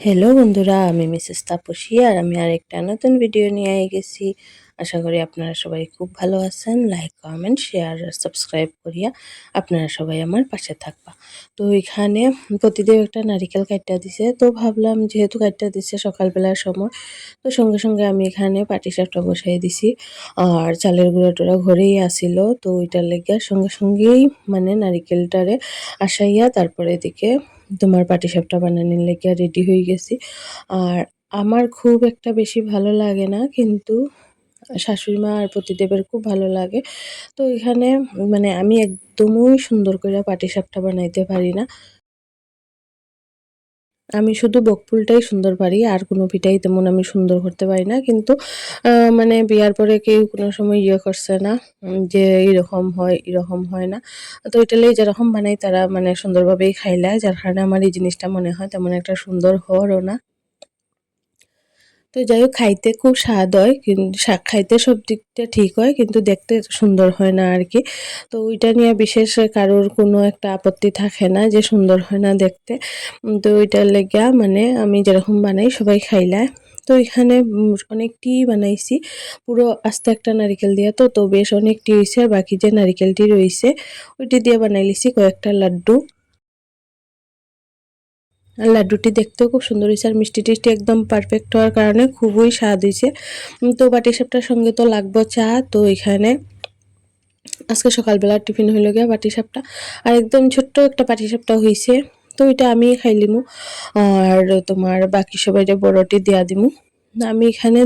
Hello বন্ধুরা, আমি Mrs Tapasi আর আমি আরেকটা নতুন ভিডিও নিয়ে গেছি। আশা করি আপনারা সবাই খুব ভালো আছেন। লাইক, কমেন্ট, শেয়ার আর সাবস্ক্রাইব করিয়া আপনারা সবাই আমার পাশে থাকবা। তো এখানে প্রতিদেব একটা নারিকেল কাইটটা দিছে, তো ভাবলাম যেহেতু কাইটটা দিছে সকালবেলার সময়, তো সঙ্গে সঙ্গে আমি এখানে পাটিসাপটা বসাই দিছি। আর চালের গুঁড়া টোড়া ঘরেই আসিল, তো ওইটার লেগে সঙ্গে সঙ্গেই মানে নারিকেলটারে আসাইয়া তারপরে এদিকে তোমার পাটিসাপটা বানানোর লেগে রেডি হয়ে গেছি। আর আমার খুব একটা বেশি ভালো লাগে না, কিন্তু শাশুড়ি মা আর পতিদেবের খুব ভালো লাগে। তো এখানে মানে আমি একদমই সুন্দর করে পাটিসাপটা বানাইতে পারি না। আমি শুধু বকফুলটাই সুন্দর পারি, আর কোনো পিঠাই তেমন আমি সুন্দর করতে পারি না। কিন্তু মানে বিয়ার পরে কেউ কোনো সময় করছে না, যে এরকম হয় না। তো এটালেই যেরকম বানাই তারা মানে সুন্দরভাবেই খাইলায়, যার কারণে আমার এই জিনিসটা মনে হয় তেমন একটা সুন্দর হওয়ারও না। তো যাই হোক, খাইতে খুব স্বাদ হয়, কিন্তু খাইতে সব দিকটা ঠিক হয়, কিন্তু দেখতে সুন্দর হয় না আর কি। তো ওইটা নিয়ে বিশেষ কারোর কোনো একটা আপত্তি থাকে না যে সুন্দর হয় না দেখতে। তো ওইটার লেগা মানে আমি যেরকম বানাই সবাই খাইলায়। তো এখানে অনেকটি বানাইছি, পুরো আস্তে একটা নারিকেল দিয়া, তো বেশ অনেকটি হয়েছে। আর বাকি যে নারিকেলটি রয়েছে ওইটি দিয়ে বানাই লিছি কয়েকটা লাড্ডু। আর লাড্ডুটি দেখতেও খুব সুন্দর হয়েছে, আর মিষ্টি টিষ্টি একদম পারফেক্ট হওয়ার কারণে খুবই স্বাদ হয়েছে। তো পাটিসাপটার সঙ্গে তো লাগবো চা। তো এখানে আজকে সকালবেলা টিফিন হইল গিয়া পাটিসাপটা, আর একদম ছোট্ট একটা পাটিসাপটা হয়েছে। তো ওইটা আমি খাই লিমু, আর তোমার বাকি সবাইরে বড়টি দিয়া দিমু। আমি এখানে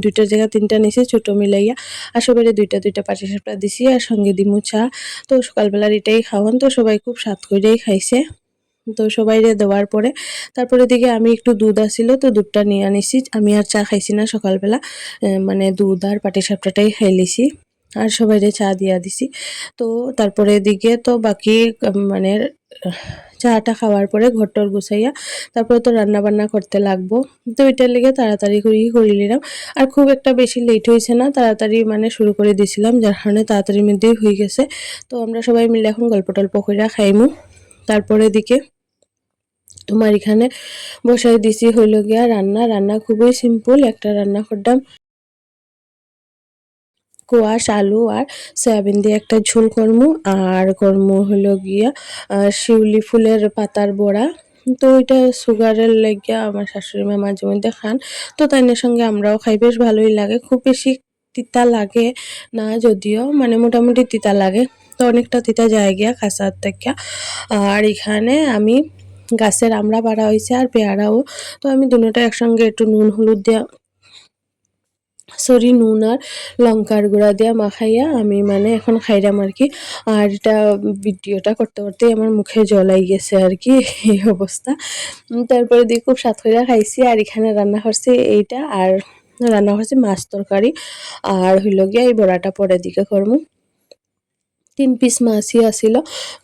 দুইটার জায়গায় তিনটা নিছি ছোট মিলাইয়া, আর সবাইরে দুইটা দুইটা পাটিসাপটা দিছি আর সঙ্গে দিমু চা। তো সকালবেলার এটাই খাওয়ান, তো সবাই খুব স্বাদ করেই খাইছে। তো সবাইরে দেওয়ার পরে তারপরে দিকে আমি একটু দুধ আসিল, তো দুধটা নিয়ে আনিছি। আমি আর চা খাইছি না সকালবেলা, মানে দুধ আর পাটিসাপটাটাই খাই লিছি, আর সবাইরে চা দিয়া দিছি। তো তারপরে দিকে তো বাকি মানে চাটা খাওয়ার পরে ঘরটর গুছাইয়া তারপরে তো রান্না বান্না করতে লাগবো। তো এটার লেগে তাড়াতাড়ি করে নিলাম। আর খুব একটা বেশি লেট হয়েছে না, তাড়াতাড়ি মানে শুরু করে দিছিলাম, যার কারণে তাড়াতাড়ির মধ্যেই হয়ে গেছে। তো আমরা সবাই মিলে এখন গল্প টল্প কইরা খাইমু। তারপরে দিকে তোমার এখানে বসাই দিছি হইল গিয়া রান্না। রান্না খুবই সিম্পল একটা রান্না করলাম, কোয়াশ আলু আর সয়াবিন দিয়ে একটা ঝোল করমু, আর করমু হইল গিয়া শিউলি ফুলের পাতার বড়া। তো ওইটা সুগারের লাগিয়া আমার শাশুড়ি মা মাঝে মধ্যে খান, তো তাইনের সঙ্গে আমরাও খাই, বেশ ভালোই লাগে। খুব বেশি তিতা লাগে না, যদিও মানে মোটামুটি তিতা লাগে, তো অনেকটা তিতা যায় গিয়া কাঁচার থেকে। আর এখানে আমি গাছের আমড়া পাড়া হয়েছে আর পেয়ারাও, তো আমি দুটোটা একসঙ্গে একটু নুন হলুদ দিয়া নুন আর লঙ্কার গুঁড়া দিয়া মাখাইয়া আমি মানে এখন খাইলাম আর কি। আর এটা ভিডিওটা করতে করতেই আমার মুখে জল আই গেছে আর কি, এই অবস্থা। তারপরে দিয়ে খুব স্বাদ কইরা খাইছি। আর এখানে রান্না করছি এইটা, আর রান্না করছি মাছ তরকারি, আর হইল গিয়া এই বড়াটা পরের দিকে করমু। ৩ পিস মাছই আছিল,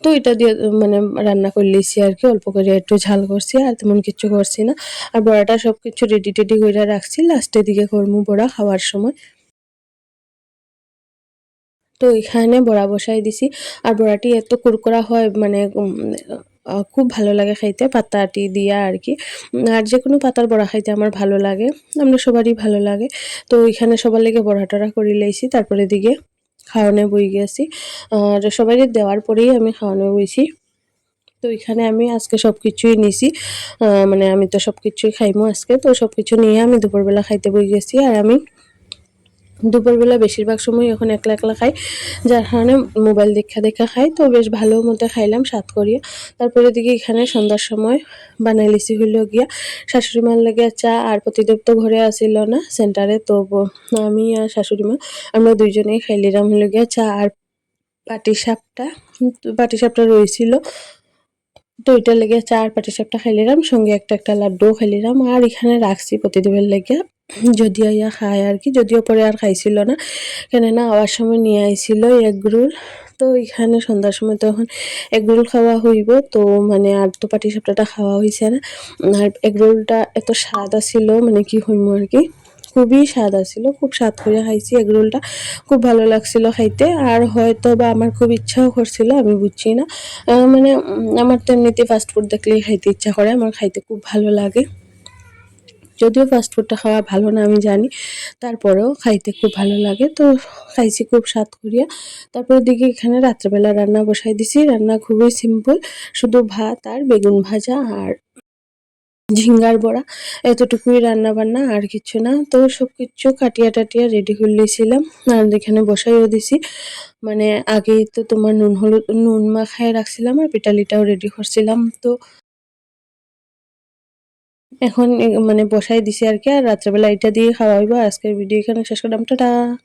তো এটা দিয়ে মানে রান্না করে লিছি আর কি। অল্প করে একটু ঝাল করছি, আর তেমন কিছু করছি না। আর বড়াটা সবকিছু রেডি টেডি কইরা রাখছি, লাস্টের দিকে করমু বড়া খাওয়ার সময়। তো এখানে বড়া বসাই দিছি। আর বড়াটি এত কুরকুরা হয় মানে খুব ভালো লাগে খাইতে, পাতাটি দিয়া আর কি। আর যেকোনো পাতার বড়া খাইতে আমার ভালো লাগে, আমরা সবারই ভালো লাগে। তো এখানে সবার লেগে বড়া টড়া করে লাইছি, তারপরে দিকে খাওয়ানো বই গেছি। আর সবাইকে দেওয়ার পরেই আমি খাওয়ানো বইছি। তো এখানে আমি আজকে সবকিছুই নিছি, মানে আমি তো সবকিছুই খাইমু আজকে, তো সবকিছু নিয়ে আমি দুপুরবেলা খাইতে বই গেছি। আর আমি দুপুরবেলা বেশিরভাগ সময় এখন একলা একলা খাই, যার কারণে মোবাইল দেখা দেখা খাই। তো বেশ ভালো মতো খাইলাম স্বাদ করিয়া। তারপরে দিকে এখানে সন্ধ্যার সময় বানাই লিছি হইল গিয়া শাশুড়ি মার লাগে চা, আর প্রতিদেব তো ঘরে আসিল না সেন্টারে, তো আমি আর শাশুড়ি মা আমরা দুইজনেই খাইলিলাম হইল গিয়া চা আর পাটিসাপটা। পাটিসাপটা রয়েছিল, তো এটার লেগে চা আর পাটিসাপটা খাইলিলাম, সঙ্গে একটা একটা লাড্ডুও খাইলিলাম। আর এখানে রাখছি প্রতিদেবের লেগে, যদিও ইয়া খায় আর কি, যদিও পরে আর খাইছিল না, কেন না আওয়ার সময় নিয়ে আইছিল এগ রোল। তো এখানে সন্ধ্যার সময় তখন এগ রোল খাওয়া হইব, তো মানে আর তো পাটিসাপটাটা খাওয়া হয়েছে না। আর এগ রোলটা এত স্বাদ আছিল, মানে কি হইম আর কি, খুবই স্বাদ আছিল, খুব স্বাদ করে খাইছি এগ রোলটা, খুব ভালো লাগছিল খাইতে। আর হয়তো বা আমার খুব ইচ্ছাও করছিল, আমি বুঝছি না, মানে আমার তো এমনিতে ফাস্ট ফুড দেখলেই খাইতে ইচ্ছা করে, আমার খাইতে খুব ভালো লাগে। যদিও ফাস্ট ফুডটা খাওয়া ভালো না আমি জানি, তারপরেও খাইতে খুব ভালো লাগে। তো খাইছি খুব স্বাদ করিয়া। তারপরে দেখি এখানে রাত্রেবেলা রান্না বসাই দিছি। রান্না খুবই সিম্পল, শুধু ভাত আর বেগুন ভাজা আর ঝিঙ্গার বড়া, এতটুকুই রান্না-বান্না আর কিচ্ছু না। তো সবকিছু কাটিয়া-টাটিয়া রেডি করে লইছিলাম। আর এখানে বসাইও দিছি। মানে আগেই তো তোমার নুন মাখায় রাখছিলাম আর পিঠালিটাও রেডি করছিলাম। তো এখন মানে বসাই দিছি আরকি। আর রাত্রেবেলা এটা দিয়ে খাওয়া হইবো। আজকের ভিডিও এখানে শেষ করলাম। টাটা।